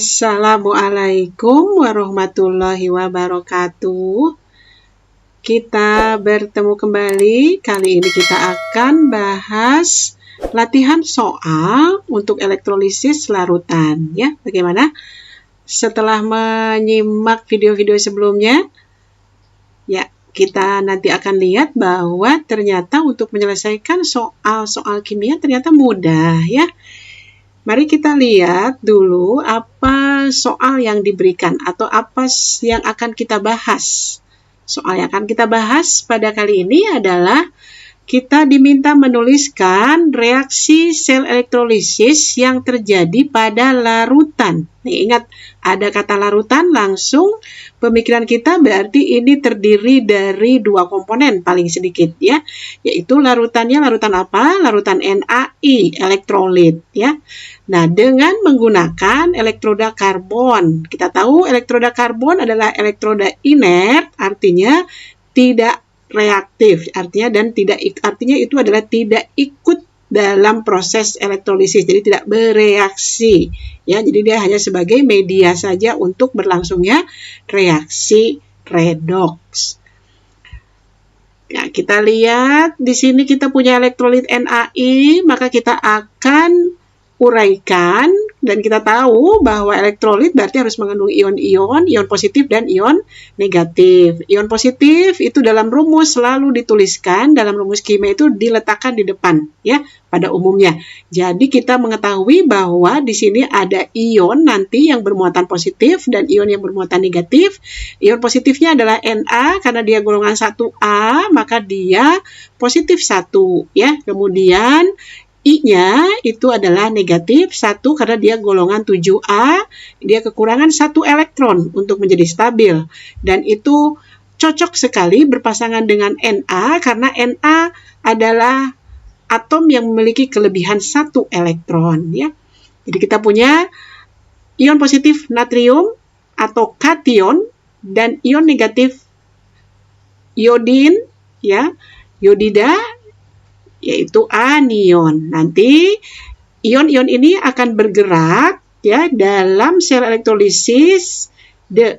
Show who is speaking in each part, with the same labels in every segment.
Speaker 1: Assalamualaikum warahmatullahi wabarakatuh. Kita bertemu kembali. Kali ini kita akan bahas latihan soal untuk elektrolisis larutan. Ya, bagaimana? Setelah menyimak video-video sebelumnya, ya, kita nanti akan lihat bahwa ternyata untuk menyelesaikan soal-soal kimia ternyata mudah, ya. Mari kita lihat dulu apa soal yang diberikan atau apa yang akan kita bahas. Soal yang akan kita bahas pada kali ini adalah kita diminta menuliskan reaksi sel elektrolisis yang terjadi pada larutan. Nih, ingat, ada kata larutan, langsung pemikiran kita berarti ini terdiri dari dua komponen paling sedikit, ya, yaitu larutannya larutan apa? Larutan NaI, elektrolit, ya. Nah, dengan menggunakan elektroda karbon, kita tahu elektroda karbon adalah elektroda inert, artinya tidak reaktif, artinya itu adalah tidak ikut dalam proses elektrolisis, jadi tidak bereaksi, ya. Jadi dia hanya sebagai media saja untuk berlangsungnya reaksi redoks. Ya, kita lihat di sini kita punya elektrolit NaI, maka kita akan uraikan, dan kita tahu bahwa elektrolit berarti harus mengandung ion-ion, ion positif dan ion negatif. Ion positif itu dalam rumus selalu dituliskan, dalam rumus kimia itu diletakkan di depan, ya, pada umumnya. Jadi kita mengetahui bahwa di sini ada ion nanti yang bermuatan positif dan ion yang bermuatan negatif. Ion positifnya adalah Na, karena dia golongan 1A, maka dia positif 1, ya. Kemudian I-nya itu adalah negatif 1 karena dia golongan 7A, dia kekurangan 1 elektron untuk menjadi stabil. Dan itu cocok sekali berpasangan dengan Na karena Na adalah atom yang memiliki kelebihan 1 elektron, ya. Jadi kita punya ion positif natrium atau kation dan ion negatif iodin, ya, iodida, yaitu anion. Nanti ion-ion ini akan bergerak, ya, dalam sel elektrolisis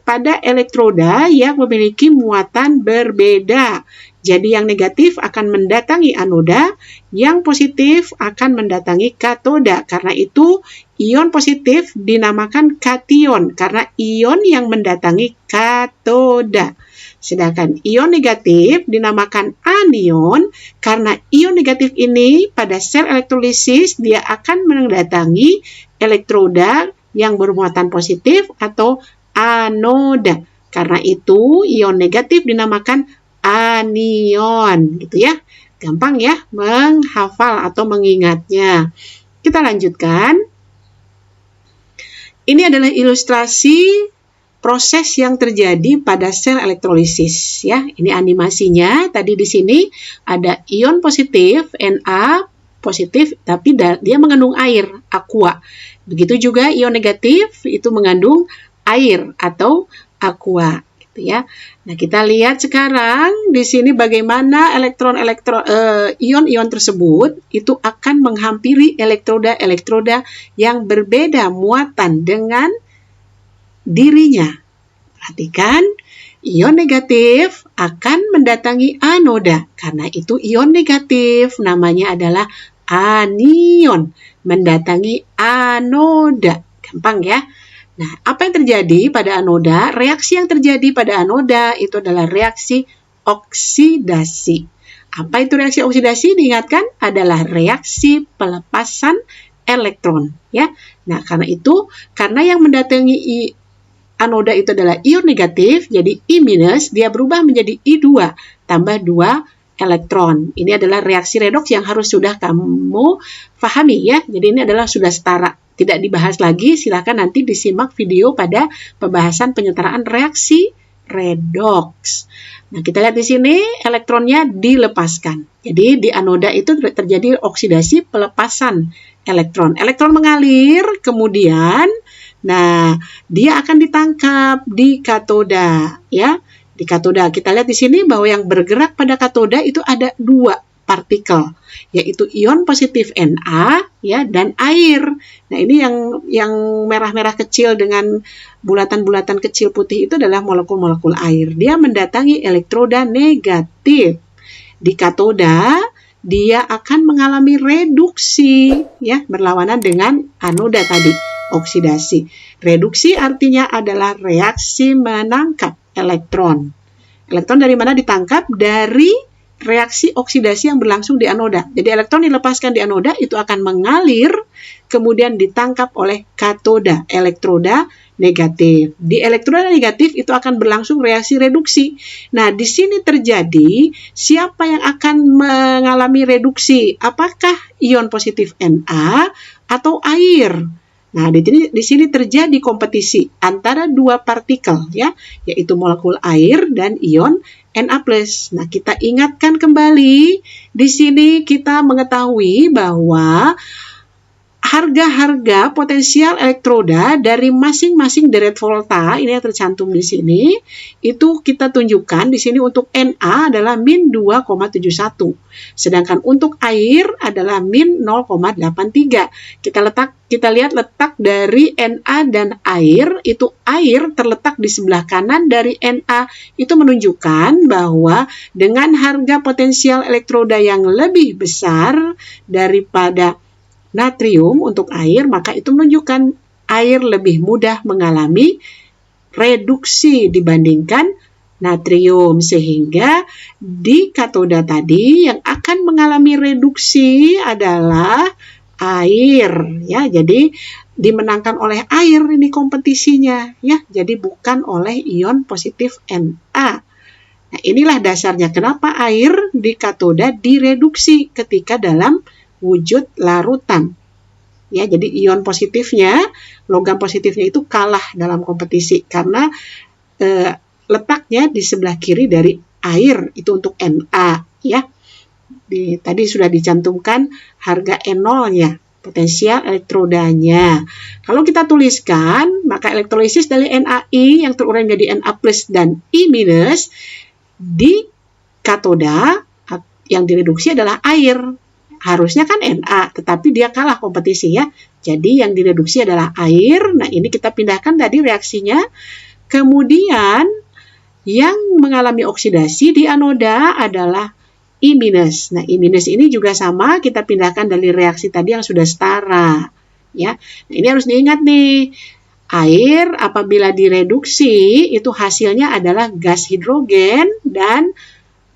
Speaker 1: pada elektroda yang memiliki muatan berbeda. Jadi yang negatif akan mendatangi anoda, yang positif akan mendatangi katoda. Karena itu ion positif dinamakan kation karena ion yang mendatangi katoda. Sedangkan ion negatif dinamakan anion karena ion negatif ini pada sel elektrolisis dia akan mendatangi elektroda yang bermuatan positif atau anoda. Karena itu ion negatif dinamakan anion, gitu ya. Gampang ya menghafal atau mengingatnya. Kita lanjutkan. Ini adalah ilustrasi proses yang terjadi pada sel elektrolisis, ya. Ini animasinya. Tadi di sini ada ion positif Na positif tapi dia mengandung air, aqua. Begitu juga ion negatif itu mengandung air atau aqua, gitu ya. Nah, kita lihat sekarang di sini bagaimana ion-ion tersebut itu akan menghampiri elektroda-elektroda yang berbeda muatan dengan dirinya. Perhatikan, ion negatif akan mendatangi anoda. Karena itu ion negatif namanya adalah anion, mendatangi anoda. Gampang ya. Nah, apa yang terjadi pada anoda? Reaksi yang terjadi pada anoda itu adalah reaksi oksidasi. Apa itu reaksi oksidasi? Diingatkan adalah reaksi pelepasan elektron, ya. Nah, karena yang mendatangi anoda itu adalah ion negatif, jadi I-, dia berubah menjadi I2 tambah 2 elektron. Ini adalah reaksi redoks yang harus sudah kamu pahami, ya. Jadi ini adalah sudah setara, tidak dibahas lagi. Silakan nanti disimak video pada pembahasan penyetaraan reaksi redoks. Nah, kita lihat di sini elektronnya dilepaskan. Jadi di anoda itu terjadi oksidasi pelepasan elektron. Elektron mengalir, kemudian dia akan ditangkap di katoda, ya. Di katoda kita lihat di sini bahwa yang bergerak pada katoda itu ada 2 partikel, yaitu ion positif Na ya dan air. Nah, ini yang merah-merah kecil dengan bulatan-bulatan kecil putih itu adalah molekul-molekul air. Dia mendatangi elektroda negatif. Di katoda dia akan mengalami reduksi ya, berlawanan dengan anoda tadi, oksidasi. Reduksi artinya adalah reaksi menangkap elektron. Elektron dari mana ditangkap? Dari reaksi oksidasi yang berlangsung di anoda. Jadi elektron dilepaskan di anoda itu akan mengalir, kemudian ditangkap oleh katoda, elektroda negatif. Di elektroda negatif itu akan berlangsung reaksi reduksi. Nah, di sini terjadi siapa yang akan mengalami reduksi? Apakah ion positif Na atau air? Nah, di sini terjadi kompetisi antara dua partikel ya, yaitu molekul air dan ion Na+. Nah, kita ingatkan kembali, di sini kita mengetahui bahwa harga-harga potensial elektroda dari masing-masing deret volta, ini yang tercantum di sini, itu kita tunjukkan di sini untuk Na adalah min 2,71. Sedangkan untuk air adalah min 0,83. Kita lihat letak dari Na dan air, itu air terletak di sebelah kanan dari Na. Itu menunjukkan bahwa dengan harga potensial elektroda yang lebih besar daripada natrium untuk air, maka itu menunjukkan air lebih mudah mengalami reduksi dibandingkan natrium, sehingga di katoda tadi yang akan mengalami reduksi adalah air ya. Jadi dimenangkan oleh air ini kompetisinya ya. Jadi bukan oleh ion positif Na. Nah, inilah dasarnya kenapa air di katoda direduksi ketika dalam wujud larutan. Ya, jadi ion positifnya, logam positifnya itu kalah dalam kompetisi karena letaknya di sebelah kiri dari air, itu untuk Na ya. Tadi sudah dicantumkan harga E0-nya, potensial elektrodanya. Kalau kita tuliskan, maka elektrolisis dari NaI yang terurai menjadi Na+ dan I- di katoda yang direduksi adalah air. Harusnya kan Na, tetapi dia kalah kompetisi ya. Jadi yang direduksi adalah air. Nah, ini kita pindahkan tadi reaksinya. Kemudian yang mengalami oksidasi di anoda adalah I-. Nah, I- ini juga sama, kita pindahkan dari reaksi tadi yang sudah setara. Ya, nah, ini harus diingat nih. Air apabila direduksi itu hasilnya adalah gas hidrogen dan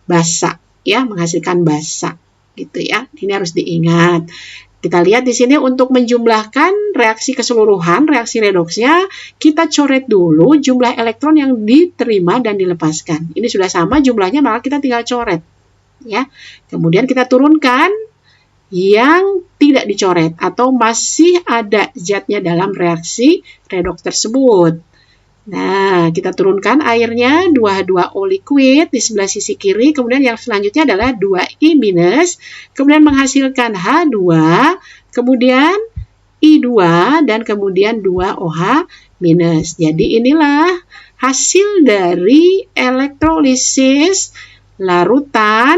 Speaker 1: basa, ya, menghasilkan basa. Gitu ya. Ini harus diingat. Kita lihat di sini untuk menjumlahkan reaksi keseluruhan, reaksi redoksnya, kita coret dulu jumlah elektron yang diterima dan dilepaskan. Ini sudah sama jumlahnya, maka kita tinggal coret. Ya. Kemudian kita turunkan yang tidak dicoret atau masih ada zatnya dalam reaksi redoks tersebut. Nah, kita turunkan airnya 2H2O liquid di sebelah sisi kiri, kemudian yang selanjutnya adalah 2I-, kemudian menghasilkan H2, kemudian I2, dan kemudian 2OH-. Jadi inilah hasil dari elektrolisis larutan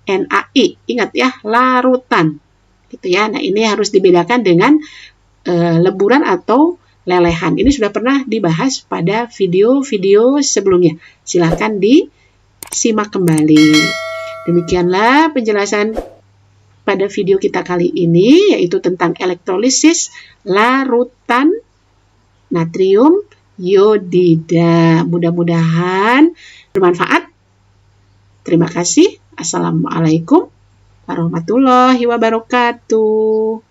Speaker 1: NaI. Ingat ya, larutan. Gitu ya. Nah, ini harus dibedakan dengan leburan atau lelehan. Ini sudah pernah dibahas pada video-video sebelumnya. Silahkan disimak kembali. Demikianlah penjelasan pada video kita kali ini, yaitu tentang elektrolisis larutan natrium iodida. Mudah-mudahan bermanfaat. Terima kasih. Assalamualaikum warahmatullahi wabarakatuh.